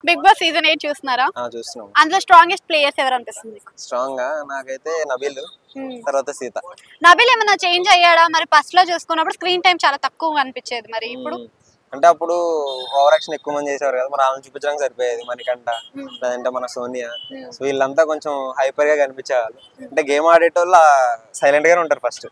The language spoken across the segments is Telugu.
బిగ్ బాస్ సీజన్ 8 చూస్తున్నారా? చూస్తున్నాం. అందులో స్ట్రాంగెస్ట్ ప్లేయర్స్ ఎవరు అనిపిస్తుంది మీకు? స్ట్రాంగ్ గా నాకైతే నబీల్, తర్వాత సీత. నబీల్ ఏమన్నా చేంజ్ అయ్యాడా? మరి ఫస్ట్ లో చూసుకున్నప్పుడు స్క్రీన్ టైం చాలా తక్కువ అనిపించేది, మరి ఇప్పుడు అంటే అప్పుడు ఓవర్ యాక్షన్ ఎక్కువ మంది చేసేవారు కదా, మరి వాళ్ళని చూపించడానికి సరిపోయేది. మణికంఠ, లేదంటే మన సోనియా, సో వీళ్ళంతా కొంచెం హైపర్ గా కనిపించేవాళ్ళు. అంటే గేమ్ ఆడేటోళ్ళు సైలెంట్ గానే ఉంటారు ఫస్ట్.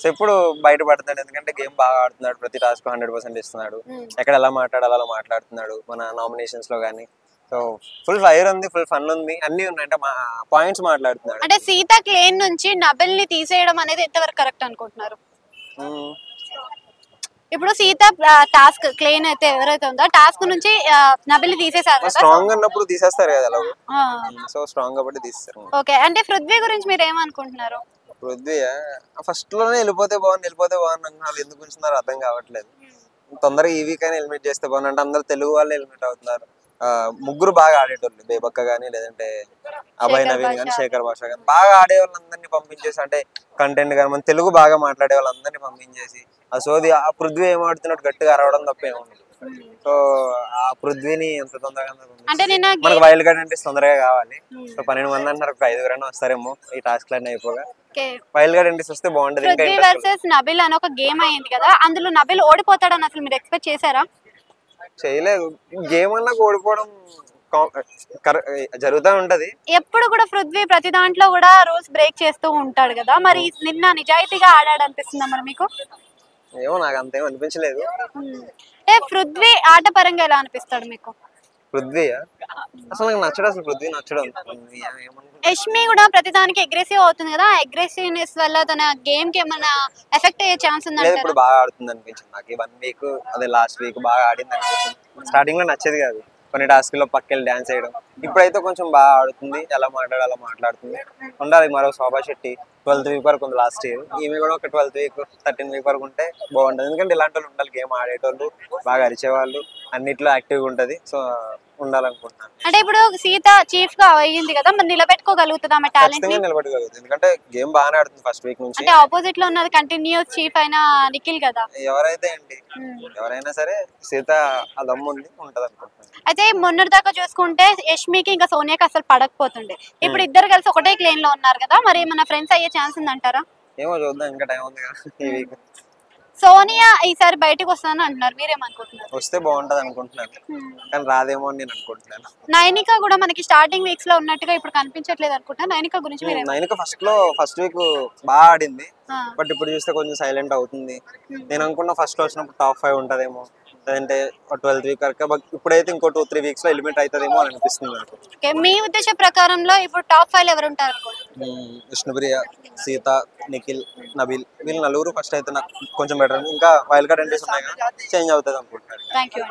సో ఇప్పుడు బయట పడుతున్నాడు, ఎందుకంటే గేమ్ బాగా ఆడుతున్నాడు, ప్రతి టాస్క్ 100% ఇస్తున్నాడు, ఎక్కడ ఎలా మాట్లాడాలో అలా మాట్లాడుతున్నాడు మన నామినేషన్స్ లో గానీ. సో ఫుల్ ఫైర్ ఉంది, ఫుల్ ఫన్ ఉంది, అన్ని ఉన్నాయి. అంటే పాయింట్స్ మాట్లాడుతున్నాడు. అంటే సీత క్లేన్ నుంచి నబిల్ ని తీసేయడం అనేది ఎంతవరకు కరెక్ట్ అనుకుంటున్నారు? ఇప్పుడు సీత టాస్క్ క్లేన్ అయితే ఎవరైతే ఉందో టాస్క్ నుంచి నబిల్ తీసేసారు. స్ట్రాంగ్ అన్నప్పుడు తీసేస్తారు కదా, సో స్ట్రాంగ్ కాబట్టి తీసేస్తారు. ఓకే, అంటే పృథ్వీ గురించి మీరు ఏమనుకుంటున్నారు? పృథ్వీ ఫస్ట్ లోనే వెళ్ళిపోతే బాగుంది అంటున్నారు, ఎందుకు ఉంచున్నారో అర్థం కావట్లేదు. తొందరగా ఈ వీక్ అయినా ఎలిమినేట్ చేస్తే బాగుంది. అంటే అందరు తెలుగు వాళ్ళే ఎలిమినేట్ అవుతున్నారు. ముగ్గురు బాగా ఆడేటోళ్ళు, బేబక్క గానీ, లేదంటే అభయ్ నవీన్ గానీ, శేఖర్ భాష గానీ, బాగా ఆడే వాళ్ళందరినీ పంపించేసి, అంటే కంటెంట్ కానీ మన తెలుగు బాగా మాట్లాడే వాళ్ళందరినీ పంపించేసి ఆ సోది ఆ పృథ్వీ ఏం ఆడుతున్నట్టు గట్టిగా అరవడం తప్ప ఏముంది. సో ఆ పృథ్వీని ఎంత తొందరగా మనకు వైల్డ్ కార్డ్ అంటే తొందరగా కావాలి. సో 12 మంది అంటారు, 5 వస్తారేమో ఈ టాస్క్ లన్నీ అయిపోగా. వైల్డ్ కార్డ్ ఎంట్రీస్ వస్తే బాగుంటది. పృథ్వీ వర్సెస్ నబిల్ అని ఒక గేమ్ అయింది కదా, అందులో నబిల్ ఓడిపోతాడని అసలు మీరు ఎక్స్పెక్ట్ చేశారా? చేయలేదు. గేమ్ అన్నా ఓడిపోవడం జరుగుతూ ఉంటది. ఎప్పుడు కూడా పృథ్వీ ప్రతి దాంట్లో కూడా రూల్స్ బ్రేక్ చేస్తూ ఉంటాడు కదా, మరి నిన్న నిజాయితీగా ఆడాడు అనిపిస్తుందా మరి మీకు? ఏమో, నాకు అంతేం అనిపించలేదు. అంటే పృథ్వీ ఆట పరంగా ఎలా అనిపిస్తాడు మీకు? పృథ్వీ అసలు నాకు నచ్చడు, అసలు పృథ్వీ నచ్చడం. యష్మి కూడా ప్రతిదానికి అగ్రెసివ్ అవుతుంది కదా, అగ్రెసివ్నెస్ వల్ల తన గేమ్ కి ఏమైనా ఎఫెక్ట్ అయ్యే ఛాన్స్ ఉందా? ఇప్పుడు బాగా ఆడుతుంది అనిపించింది నాకు. ఈ 1 వీక్ అదే లాస్ట్ వీక్ బాగా ఆడింది అనిపించింది. స్టార్టింగ్ లో నచ్చేది కాదు, కొన్ని టాస్క్ లో పక్కెళ్ళి డాన్స్ చేయడం. ఇప్పుడైతే కొంచెం బాగా ఆడుతుంది, ఎలా మాట్లాడాలో మాట్లాడుతుంది. ఉండాలి మరో శోభా శెట్టి 12th వీక్ వరకు ఉంది లాస్ట్ ఇయర్. ఈమె కూడా ఒక 12th వీక్ 13th వీక్ వరకు ఉంటే బాగుంటది. ఎందుకంటే ఇలాంటి వాళ్ళు ఉండాలి, గేమ్ ఆడేటోళ్ళు, బాగా అరిచేవాళ్ళు, అన్నిట్లో యాక్టివ్గా ఉంటది. సో ఉండాలనుకుంటున్నాను. అంటే ఇప్పుడు సీత చీఫ్ గా అయ్యింది కదా, మరి నిలబెట్టుకోగలుగుతుందా ఆమె టాలెంట్ ని? నిలబెట్టుకోగలుగుతుంది, ఎందుకంటే గేమ్ బాగానే ఆడుతుంది ఫస్ట్ వీక్ నుంచి. అంటే ఆపోజిట్ లో ఉన్నది కంటిన్యూస్ చీఫ్ అయిన నిఖిల్ కదా. ఎవరైతే ఏంటి, ఎవరైనా సరే సీత ఆ దమ్ము ఉంది, ఉంటది అనుకుంటున్నాను. అయితే మొన్నటి దాకా చూసుకుంటే యష్మికి ఇంకా సోనియాకి అసలు పడకపోతుండే, ఇప్పుడు ఇద్దరు కలిసి ఒకటే క్లేన్ లో ఉన్నారు కదా, మరి మన ఫ్రెండ్స్ అయ్యే ఛాన్స్ ఉందంటారా? ఏమో చూద్దాం, ఇంకా టైం ఉంది కదా ఈ వీక్. సోనియా ఈసారి బయటకు వస్తుందని అంటున్నారు, మీరేమనుకుంటున్నారు? వస్తే బాగుంటది అనుకుంటున్నాను, కానీ రాదేమో అని నేను అనుకుంటున్నాను. నైనిక కూడా మనకి స్టార్టింగ్ వీక్స్ లో ఉన్నట్టుగా ఇప్పుడు కనిపించట్లేదు అనుకుంటా. నైనిక గురించి నైనిక ఫస్ట్ వీక్ బాగా ఆడింది, బట్ ఇప్పుడు చూస్తే కొంచెం సైలెంట్ అవుతుంది. నేను అనుకున్నా ఫస్ట్ లో వచ్చినప్పుడు టాప్ 5 ఉంటదేమో, లేదంటే 12th వీక్ వరకు. ఇప్పుడైతే ఇంకో 2-3 వీక్స్ లో ఎలిమినేట్ అవుతుందేమో అని అనిపిస్తుంది నాకు. మీ ఉద్దేశ ప్రకారంలో ఇప్పుడు టాప్ 5 ఎవరు ఉంటారు? విష్ణుప్రియ, సీత, నిఖిల్, నబీల్, వీళ్ళు నలుగురు ఫస్ట్ అయితే నాకు కొంచెం బెటర్. ఇంకా వైల్డ్ కార్డ్ ఎంట్రీస్ ఉన్నాయి కదా, చేంజ్ అవుతుంది అనుకుంటున్నాను. Thank you.